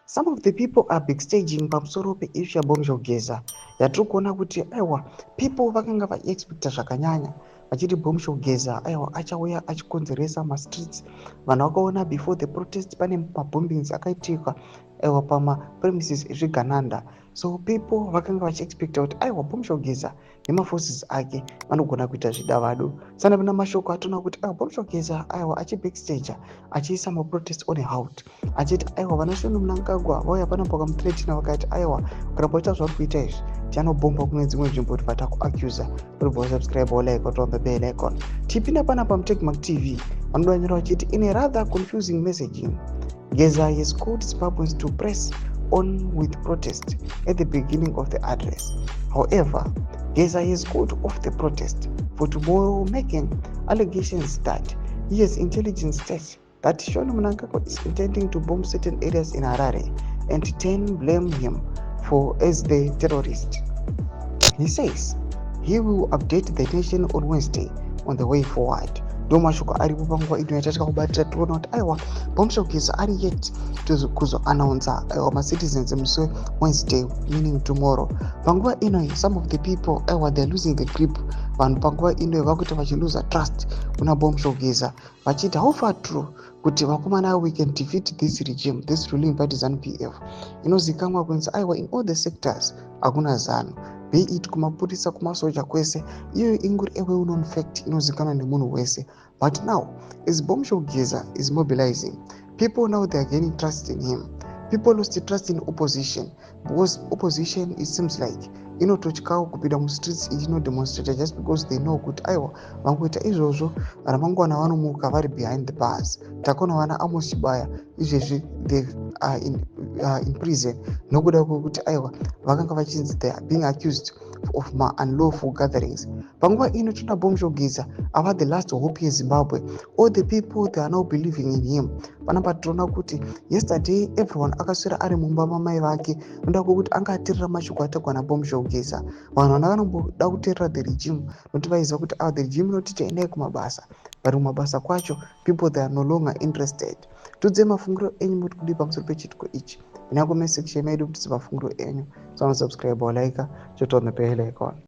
Some of the people are backstaging pamusoro peissue yaBomi Shogeza yatiri kuona kuti aiwa people vakanga vachiexpecta zvakanyanya vachiti Bomi Shogeza aiwa achauya achikonzeresa mastreets. Vanhu vakaona before the protest pane mabombings akaitika aiwa pamapremises ezvigananda, so people vakanga vachiexpecta kuti aiwa Bomi Shogeza nemaforces ake vanogona kuita zvidavado. Sana pana mashoko atoona kuti aiwa Bomi Shogeza aiwa achibackstager achiisa maprotest on halt achiti aiwa vanashoni Mnangagwa vauya panapa vakamuthreatina vakati aiwa kuramba uita zvauri kuita izvi tianobhomba kune dzimwe nzvimbo kuti vatakuaccusa. Uribva subscribe like what on the bell icon. Tipinda panapa muTechmark TV vanodanyira vachiti in a rather confusing messaging, Geza has called Zimbabweans to press on with protest at the beginning of the address. However, Geza has called off the protest for tomorrow, making allegations that he has intelligence state that Shoni Mnangagwa is intending to bomb certain areas in Harare and then blame him for as the terrorist. He says he will update the nation on Wednesday on the way forward. Ndo mashoko aripo panguva ino yatatika kubatira tiona kuti aiwa Bomi Shogeza ari yet kuzoannounza aiwa macitizens musi Wednesday, meaning tomorrow. Panguva ino some of the people aiwa they're losing the grip. Vanhu panguva ino vakuita vachiluza trust kuna Bomi Shogeza vachiti how far true kuti vakomana we can defeat this regime, this ruling party ZANU-PF. Inozikamwa kunzi aiwa in all the sectors hakuna ZANU, be it kumapurisa kumasoja kwese, iyo inguri a well-known fact inozikanwa nemunhu wese. But now as Bomi Shogeza is mobilizing people, now they are gaining trust in him. People lost trust in opposition because opposition, it seems like inototyawo kupinda mustreets inodemonstrate just because they know kuti aiwa vangoita izvozvo ramangwana vanomuka vari behind the bars. Takaona vana Amos Chibaya izvezvi they are in prison nokuda kwekuti aiwa vakanga vachinzi they are being accused of unlawful gatherings. Panguva ino tuna Bomi Shogeza ava the last hope yeZimbabwe. All the people they are now believing in him. Panapa tinoona kuti yesterday everyone akaswera ari mumba mamai vake nokuda kwekuti anga ateerera mashoko atakwa naBomi Shogeza. Vanhu vana vanomboda kuteerera the regime nokuti vaiziva kuti the regime inotiti endai kumabasa, but kumabasa kwacho people they are no longer interested. Tudze mafungiro enyu muri kudii pamusoro pechitiko ichi? Ina comment section medu kuti mafungiro enyu. So subscribe or like, choti on the bell icon.